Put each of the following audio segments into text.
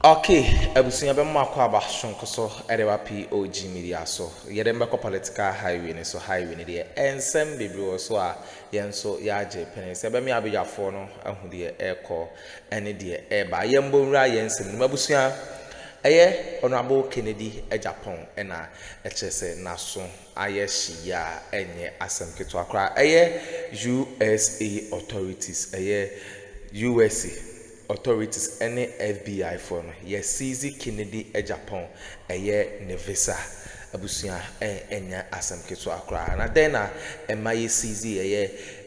Okay, abusunya be mako aba shonko so erewa POG Media so yede mbeko political highway ne so highway ne de ensem bebre wo so a yenso yaje pene se be me abejafo no ahu de eko ene de eba yembo nra yensem no abusunya eye honorable Kennedy Japan ena echese naso aye hia enye asem keto akra eye USA authorities eye USA authorities any FBI for no yes CZ Kennedy Japan ne visa abusuya enya asem keto akra na then na emaye CZ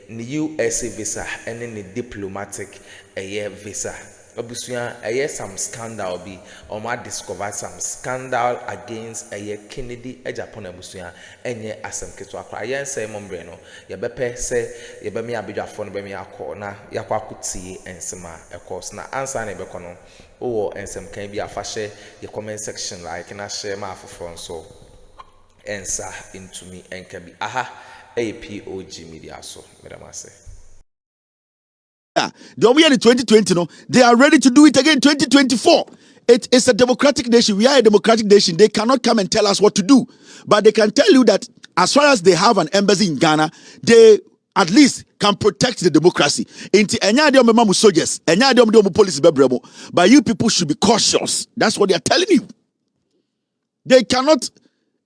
ni USA visa any ni diplomatic visa abusuya some scandal be or ma discover some scandal against Kennedy Japan abusuya enye asem keto akra yen say mombre no ye bepe say ye be me abedwafo no be me akọ na yakwa kuti ensema course na answer na be kono wo ensem kan bi afahye ye comment section like na share ma afofo so ensa into me enka bi aha POG Media so medama say the year in 2020, no, they are ready to do it again in 2024. It is a democratic nation. We are a democratic nation. They cannot come and tell us what to do. But they can tell you that as far as they have an embassy in Ghana, they at least can protect the democracy. But you people should be cautious. That's what they are telling you. They cannot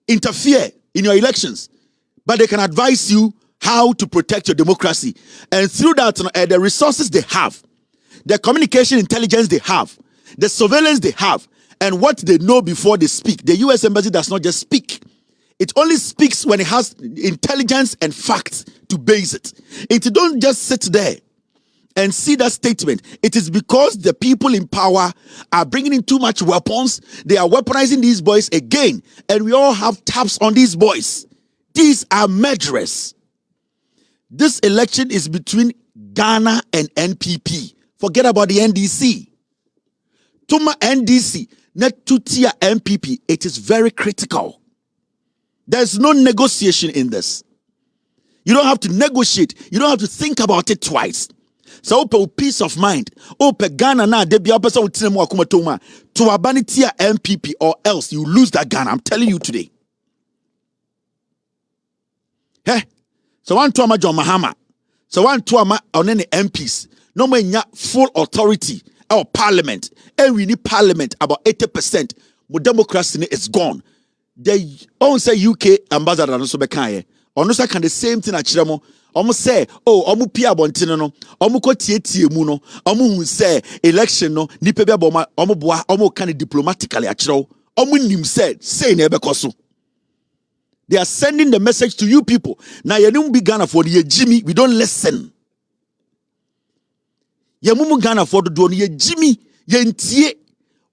interfere in your elections, but they can advise you how to protect your democracy. And through that, the resources they have, the communication intelligence they have, the surveillance they have, and what they know before they speak. The US Embassy does not just speak. It only speaks when it has intelligence and facts to base it. It don't just sit there and see that statement. It is because the people in power are bringing in too much weapons. They are weaponizing these boys again. And we all have taps on these boys. These are murderers. This election is between Ghana and NPP. Forget about the NDC. Tuma NDC, not tutia NPP. It is very critical. There's no negotiation in this. You don't have to negotiate. You don't have to think about it twice. So peace of mind. Ghana na debia pesa utinemu akuma toma to abanitia NPP or else you lose that Ghana. I'm telling you today. Hey. So one to John Mahama. So one to on any MPs. No more full authority or parliament. And we need parliament about 80%. But democracy is gone. They own say UK ambassador no so bekaye. Ono say can the same thing at Chiramo. Omo say, omo pia bontino no. Omo ko tie mu no. Omo hu say election no nipa bia boma omo boa omo kan diplomatically at Chiro. Omo nim say na ebekoso. They are sending the message to you people. Now, you don't be Ghana for the Jimmy. We don't listen. You mumu Ghana for the don ye Jimmy. Ye ntie.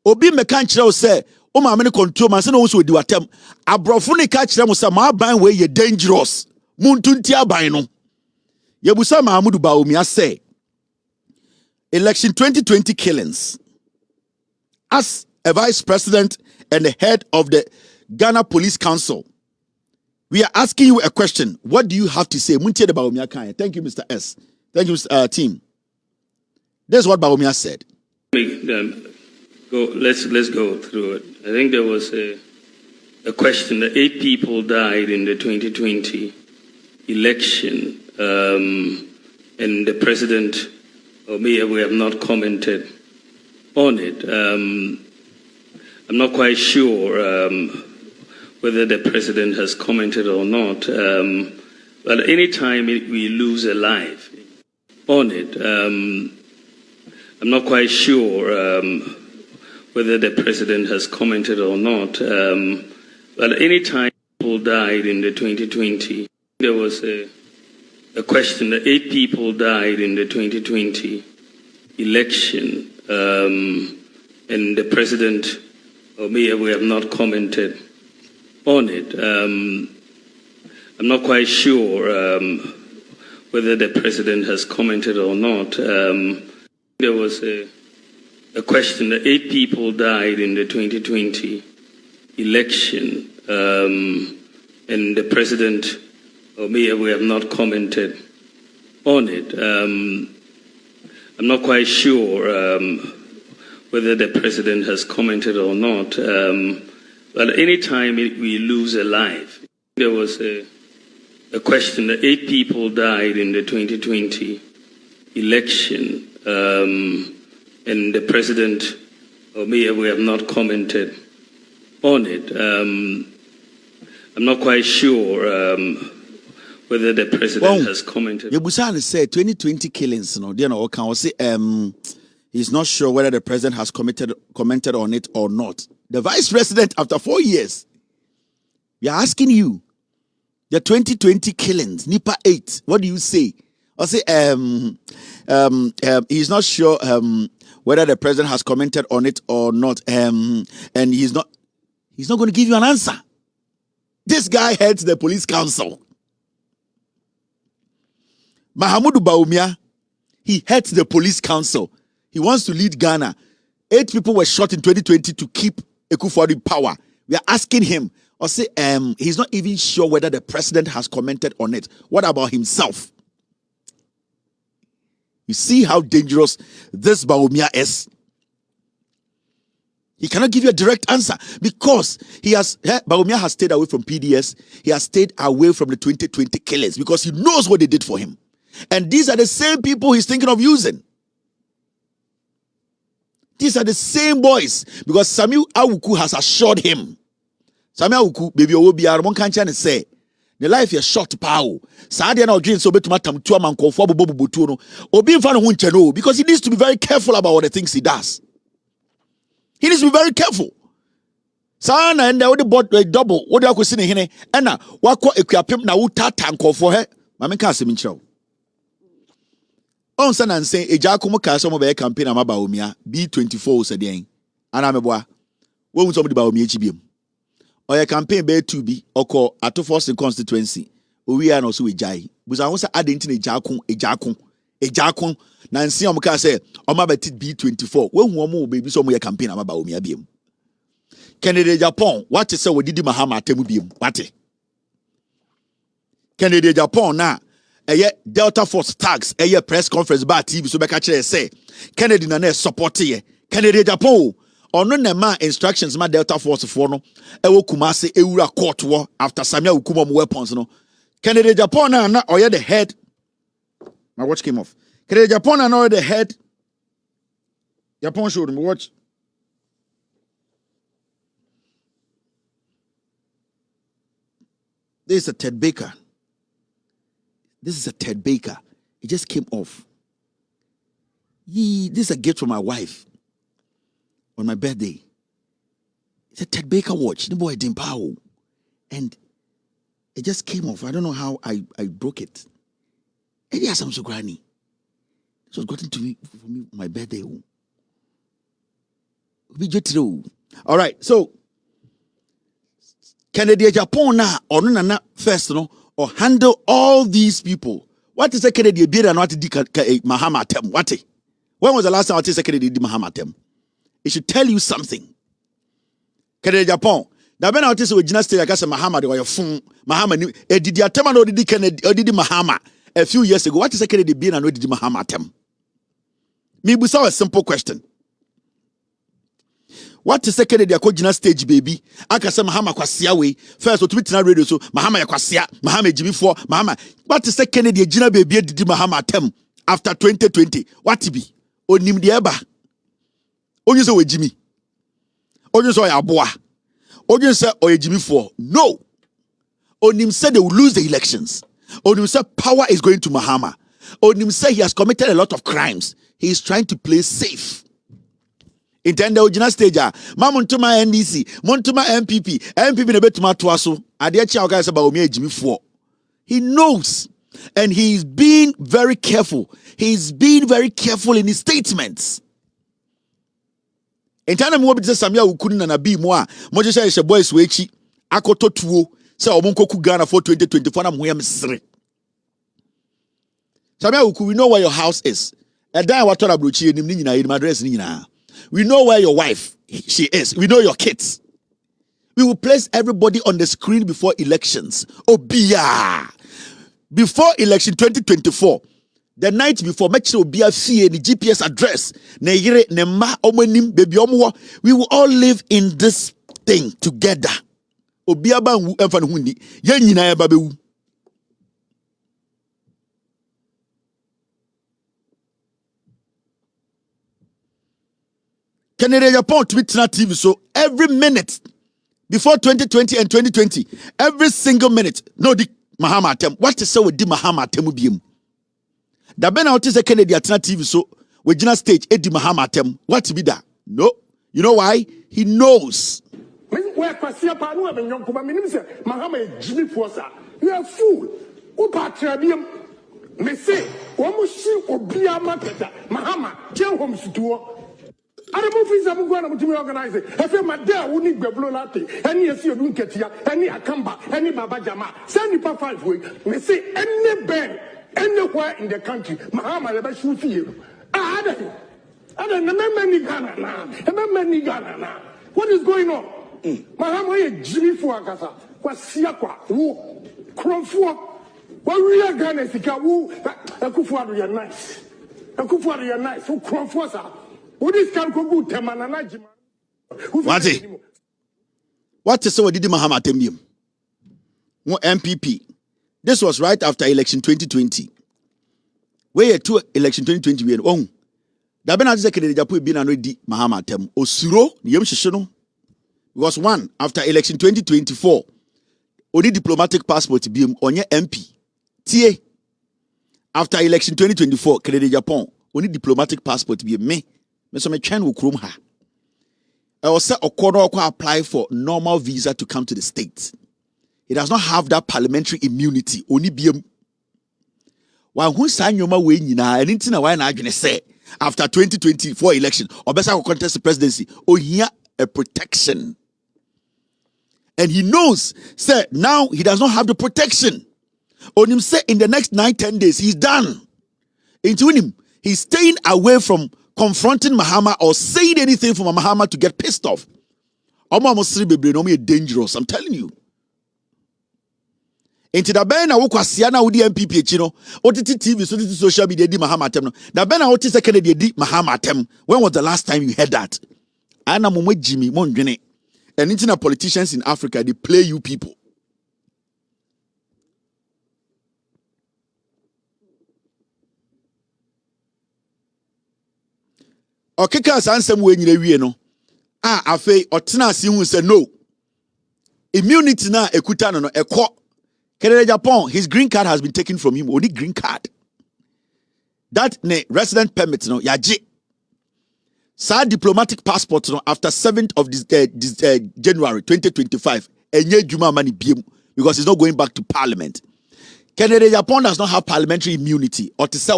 Obi mekanchira say, "O ma many control man say no so di watem." Abrofuni ka chira mo say ma ban we ye dangerous. Muntunti aban no. Ye busa Mahamudu Bawumia say, election 2020 killings. As a vice president and the head of the Ghana Police Council, we are asking you a question. What do you have to say? Thank you, Mr. S. Thank you, team. This is what Bawumia said. Let's go through it. I think there was a question that 8 people died in the 2020 election, and the president or me, we have not commented on it. I'm not quite sure whether the president has commented or not. But any time we lose a life on it, I'm not quite sure whether the president has commented or not. But any time people died in the 2020, there was a question that 8 people died in the 2020 election, and the president or me, we have not commented on it. I'm not quite sure whether the president has commented or not. There was a question that 8 people died in the 2020 election, and the president or me, we have not commented on it. I'm not quite sure whether the president has commented or not. But any time we lose a life, there was a question that 8 people died in the 2020 election, and the president, or me, we have not commented on it. I'm not quite sure whether the president has commented. Yebusani said 2020 killings, he's not sure whether the president has commented on it or not. The vice president, after 4 years, we are asking you, the 2020 killings, Nipa 8, what do you say? I say, he's not sure whether the president has commented on it or not, and he's not going to give you an answer. This guy heads the police council. Mahama Bawumia, he heads the police council. He wants to lead Ghana. 8 people were shot in 2020 to keep Akuffo in power. We are asking him, or say, he's not even sure whether the president has commented on it. What about himself? You see how dangerous this Bawumia is? He cannot give you a direct answer because Bawumia has stayed away from PDS. He has stayed away from the 2020 killers because he knows what they did for him. And these are the same people he's thinking of using. These are the same boys because Samuel Awuku has assured him. Samuel Awuku, baby, one can't say the life is short power. Sadia now dream so better matam to a man called Fobo Butuno. Obi in front of know because he needs to be very careful about what the things he does. He needs to be very careful. Sana and the bought a double. What do I see in here? Anna, what call a crapim now? Tanko for her. Mamma Cassim in show. On San and say a Jacomo Castle of a campaign of Bawumia B24 said the and I'm a boy. Won't somebody Bawumia HBM? Or a campaign bear to be or call Atto constituency. We are also a jai. But I was adding to a Jacon. Nancy Omka say, Oma betit B24. When one more baby somewhere campaign of Bawumia beam. Canada Japan, what is so we did Mahama Temubium? What? Canada Japan now. Delta Force tags a press conference by TV so beka kire say Kennedy na support ye Kennedy Japan ono na ma instructions ma Delta Force for no ewo Kumasi ewura court war after Samuel Ukuma weapons no Kennedy Japan na oye the head. My watch came off. Kennedy Japan na the head. Japan showed me watch. This is a Ted Baker. This is a Ted Baker. It just came off. This is a gift from my wife on my birthday. It's a Ted Baker watch. The boy didn't power. And it just came off. I don't know how I broke it. And yes, I'm so granny. This was gotten to me for me on my birthday. All right, so Canada Japan now or no first no. Or handle all these people. What is the Kennedy beard and what did Mahama tem? What? When was the last time I said Kennedy did Mahama tem? It should tell you something. Kennedy Japan. Now when I tell you Gina state, I guess Mahama they were your phone. Mahama did the tem or did Kennedy or did Mahama a few years ago? What is the Kennedy beard and what did Mahama tem? Me saw a simple question. What is second day Gina stage baby? I can say Mahama kwasia way. First to meet na radio so Mahama kwasia, Mahama Jimmy for Mahama. What is second day Gina baby did Mahama tem after 2020? What be? Onim de eba. Onye say we Jimmy. Onye say aboa. Onye say oye Jimmy for. No. Onim said they will lose the elections. Onim said power is going to Mahama. Onim said he has committed a lot of crimes. He is trying to play safe. Intende ojina stage mamuntuma NDC muntuma MPP ne betuma toaso ade achi awga se Bawumia ejimi fo. He knows and he's being very careful. He's being very careful in his statements. Intende mo bi se Samuel Ukuni na bi mo a mo je say boys we echi akoto tuo se omonkoku Ghana for 2024 na mo yam sere. Samuel Ukuni, we know where your house is. E dan wa tora brochi enim ni nyina enim address ni nyina. We know where your wife, she is. We know your kids. We will place everybody on the screen before elections. Before election 2024, the night before, make sure be a fee the GPS address. Ne yere ne ma omonim baby omo. We will all live in this thing together. Obiaba wu emfa ne hundi. Ye nyina ya babewu. Canada Japan Twitter TV so every minute before 2020 and 2020 every single minute no the Mahama tem what is so with the Mahama tem biem da ben out is a Canada TV so we gina stage edi Mahama tem what be that no you know why he knows where kwasia pa no be nyonko ba minim se Mahama Jimmy Fosa you are fool o pa trabiem me say wo mo shi obia maketa Mahama chen hom situo I don't know if I'm going to organize it. If I'm a there, we need Gablo Latte, any Asian Ketia, any Akamba, any Baba Jama, send me 5 weeks. We say any band, anywhere in the country, Mahama never shoot you. I don't remember Ghana now. What is going on? Mahama Jimmy Fuagasa, was Siakwa, who Cromfua, what we are Ghana, Akuffo, you're nice. Akuffo, you're nice, who Cromfua. What is Temanana? What is so did Mahama Tembium? MPP. This was right after election 2020. Where to election 2020 we on. Da ben adi sekede Japan bi na no di Mahama Tem. Osuro yem hwehwe no. Was one after election 2024. Odi diplomatic passport biom onye MP. Tie. After election 2024 Canada Japan only diplomatic passport biom me. So me try ukrum ha. I was said Okono apply for normal visa to come to the States. He does not have that parliamentary immunity. Only be one who sign your way nyina anything na why na adwene say after 2024 election or better contest the presidency or here a protection. And he knows say now he does not have the protection. On him say in the next 9-10 days he's done. Into him he's staying away from confronting Mahama or saying anything for Mahama to get pissed off. Dangerous, I'm telling you. Into the ben na wokwasiana wudi MPP chino, OTT TV, so this social media di Mahama tem no. Da ben na OTT second di Mahama tem. When was the last time you heard that? Ana momwe Jimmy mondwene. And into politicians in Africa, they play you people. Okeka sansem we nyina wie no afei otena ase hu say no immunity na ekuta no ekọ Canada Japan his green card has been taken from him only green card that ne resident permit no yaje sa diplomatic passport no after 7th of this January 2025 enye djuma mani biem because he's not going back to parliament. Canada Japan does not have parliamentary immunity or to say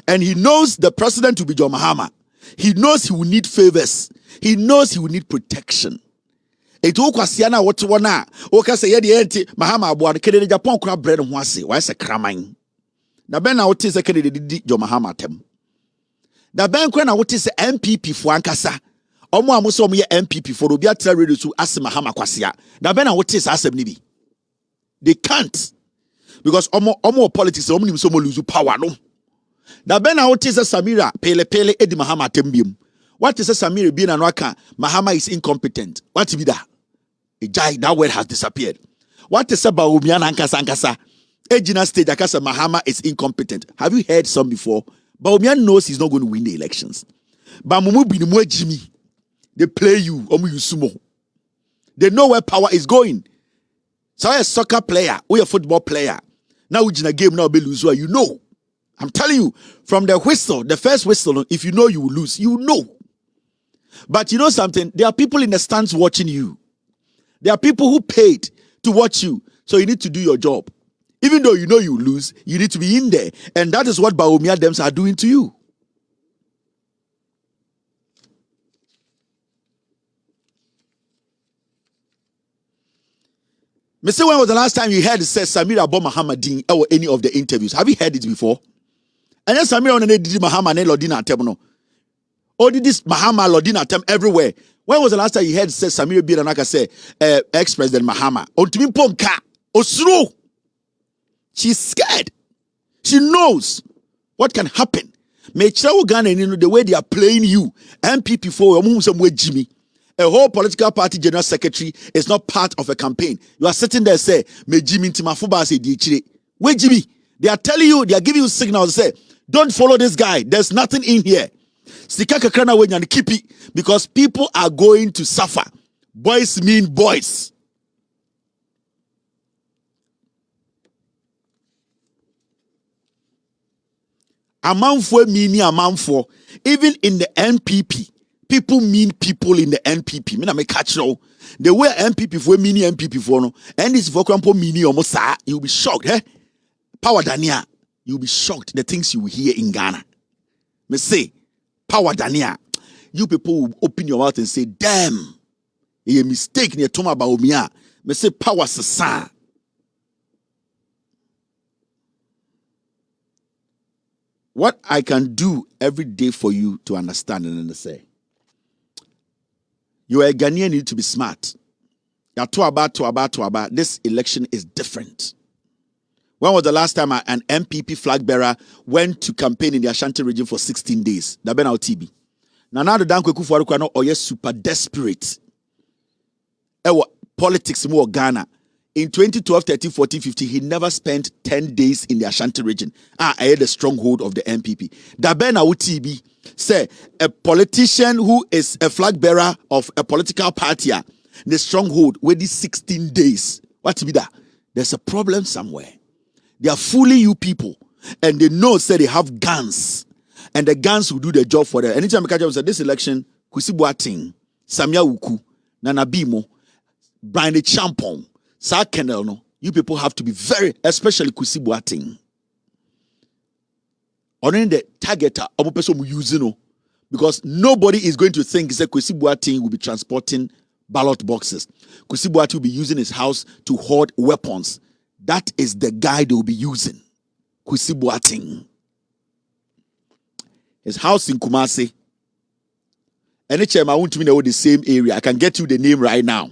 and he knows the president will be John Mahama. He knows he will need favors. He knows he will need protection. Eto kwasiana woto wona o ka say ye de enti Mahama aboa Canada Japan kura bread ho ase why say kraman. Na ben na wote say Canada di John Mahama tem. Na ben kwa na wote say MPP fo ankasa. Omo amoso omo ye MPP for obi atra radio to ase Mahama kwasia. Na ben na wote say asem ni bi. They can't because omo politics omo nim so mo lose power no. Na bena what is Samira pele edi Mahama tembium. What is Samira being an waka? Mahama is incompetent. What be that? That word has disappeared. What is Bawumia ankasa? Ejina stage akasa Mahama is incompetent. Have you heard some before? Bawumia knows he's not going to win the elections. Bamumu binimwe Jimmy. They play you, omu yusumo. They know where power is going. So a soccer player or a football player. Now we in a game now be lose, you know. I'm telling you, from the whistle, the first whistle, if you know you will lose, you know. But you know something? There are people in the stands watching you. There are people who paid to watch you. So you need to do your job. Even though you know you will lose, you need to be in there. And that is what Bawumia Dems are doing to you. Mr. When was the last time you heard it says Samira Bo Muhammadin or any of the interviews? Have you heard it before? And then Samira on did Mahama and Lodina Atem no. Or did this Mahama Lodina Atem everywhere? When was the last time you heard it says Samira Biranaka say ex-president Mahama? On to me Ponka Osro. She's scared. She knows what can happen. Ghana, the way they are playing you, MPP for Jimmy. A whole political party general secretary is not part of a campaign. You are sitting there say, "Me Jimmy Timafuba say di where Jimmy?" They are telling you, they are giving you signals. Say, "Don't follow this guy. There's nothing in here." Keep it, because people are going to suffer. Boys mean boys. Amanfo mean amanfo. Even in the NPP, people mean people in the NPP. Me na me catch you. The way NPP for mean NPP for no, and this for crampo mean almost you'll be shocked. Eh? Power Dania, you'll be shocked the things you will hear in Ghana. Me say, Power Dania, you people will open your mouth and say, "Damn, a mistake near Toma Bawumia." Me say, Power Sasa. What I can do every day for you to understand and then say, you are a Ghanaian, you need to be smart. You are to about. This election is different. When was the last time an MPP flag bearer went to campaign in the Ashanti region for 16 days? Daben out TB. Now the Akuffo no oye super desperate. Ewa politics more Ghana. In 2012, 13, 14, 15, he never spent 10 days in the Ashanti region. I had the stronghold of the MPP. Daben out TB say a politician who is a flag bearer of a political party, the stronghold with these 16 days. What to be that? There's a problem somewhere. They are fooling you people, and they know say they have guns, and the guns will do the job for them. Anytime I catch up, say this election, Kwesi Boateng, Samia Uku, Nana Bimo, Brian Champon, Sir Kendall, no, you people have to be very, especially Kwesi Boateng. Only the targeter, omo person will use no, because nobody is going to think that Kwesi Boateng will be transporting ballot boxes. Kwesi Boateng will be using his house to hoard weapons. That is the guy they will be using. Kwesi Boateng. His house in Kumasi. Anytime I want to know the same area, I can get you the name right now.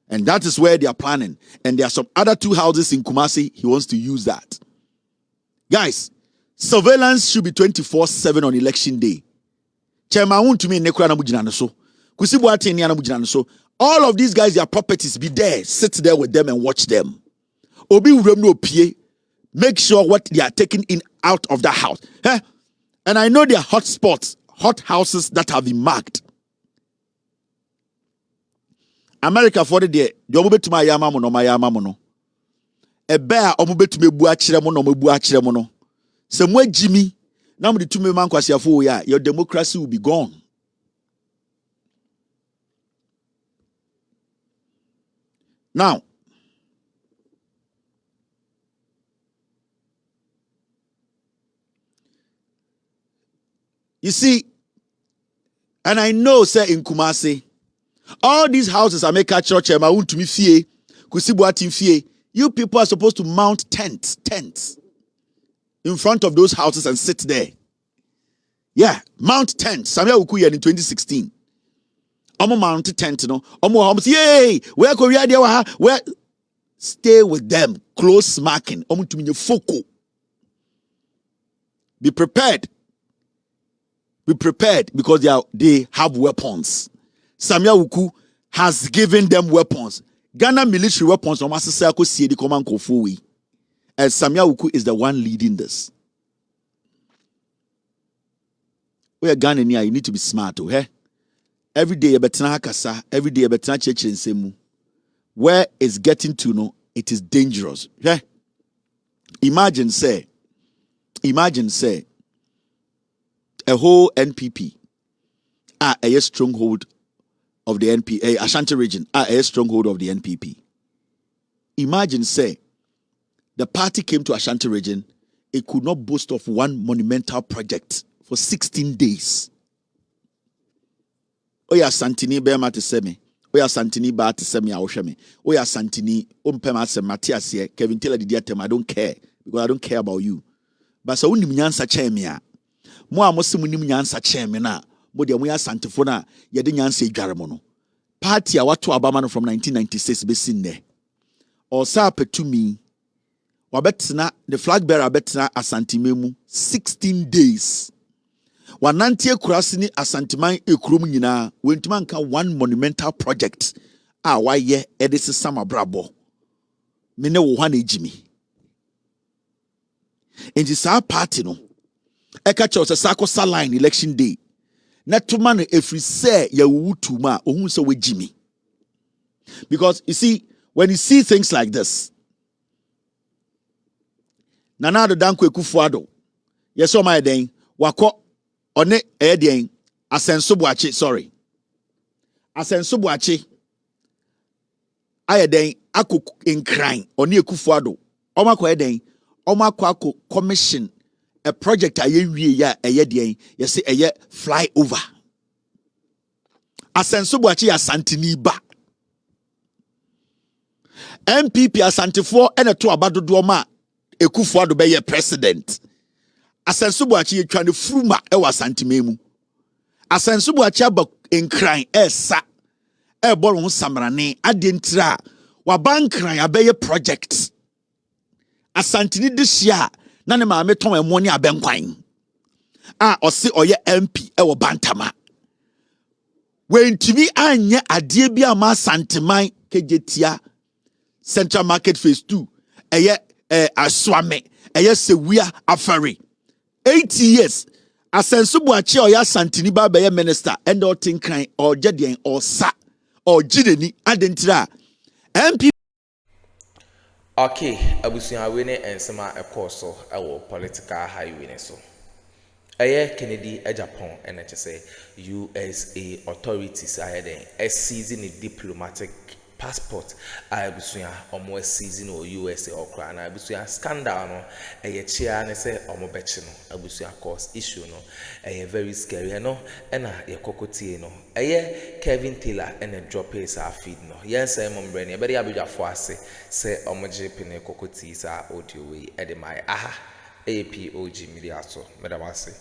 And that is where they are planning. And there are some other 2 houses in Kumasi. He wants to use that. Guys, surveillance should be 24/7 on election day. Chairman, I want to me nekura na mujina so. Kwesi Boateng na mujina so. All of these guys, their properties, be there. Sit there with them and watch them. Obi no pie. Make sure what they are taking in out of the house. Eh? And I know there are hot spots, hot houses that have been marked. America for the day, the omo betuma yama mono. E bear omo betuma bu akire mo no bu akire mo no. Se mo Jimmy, na mo de tumi man kwasiafo ya, your democracy will be gone. Now, you see, and I know, say in Kumasi, all these houses are make a church, to me fie, Kwesi Boateng fie. You people are supposed to mount tents in front of those houses and sit there. Yeah, mount tents. Samia Ukuya in 2016. Omo mount tent, no. Omo yay, where Korea they were, where stay with them, close marking. Omo to me foco. Be prepared. Be prepared because they have weapons. Samia Uku has given them weapons. Ghana military weapons from Asasako Siedi Command Kofuwi. And Samia Uku is the one leading this. We are Ghana here, you need to be smart, okay? Every day you better hakasa, every day you better church in semu. Where it's getting to know, it is dangerous. Okay? Imagine say, a whole NPP are a stronghold of the NPP, Ashanti region are a stronghold of the NPP. Imagine say, the party came to Ashanti region, it could not boast of one monumental project for 16 days. Oya Santini Bema to semi. Oya Santini ba to semi awoshemi. Oya Santini umpema se Matthias here. Kevin Taylor did yatem. I don't care because I don't care about you. But so unim nyansa chemia. Mo amosi munim nyansa chemia na. Mo dia mo ya santifona ye de nyansa edwaremo no. Party a watu abama no from 1996 be sin there. Or sa petumi wabetena the flag bearer betena asantimemu 16 days. Wanantie kurasini asantiman ekrom nyina wentuma nka one monumental project a waye edisi sama brabo. Mene wo hwa na ejimi. Enti saa party no eka che se sako saline election day. Na tuma no efri se ya wutu ma ohun se we jimi. Because you see, when you see things like this, Nana Addo Akuffo Addo, yeso my den, wako one den asensobuachi, sorry. Asensobuachi ayeden ako incline one Akuffo Addo. Omako eden, omako ako commission a project aye wie ya den, yesi eye flyover. Asensobuachi asantini ba. MPP asantifo ene to abadodo ma Akuffo Addo be ye president. Asensobuachi yetwa ne fruma e wa santimemu. Asensobuachi aba enkran esa e boro ho samrane adentira wa bankran abeye project. Asantini dehia na ne maame ton emo ne abenkwan. Ose oye MP e wo bantama. Wentimi anye ade bia ma santiman kejetia Central Market Phase 2 eye aswame eye sewia afari 8 years asensobuachi oya santini ba be minister and all tin kan or jedien or sa or jideni adentira MP. Okay, abusuan we ne ensema ekoso ewo political highway ne so. Kennedy Japan and say USA authorities are then seizing a diplomatic passport. Abusuan almost seizing or USA or Ukraine. Abusuan scandal no chia and say omobechi no abusuan cause issue no very scary no and ye kokoti no Kevin Taylor and a drop his feed no yes mombreni but abija for say omoje pene kokoti sa audio way edemai POG Media so medamase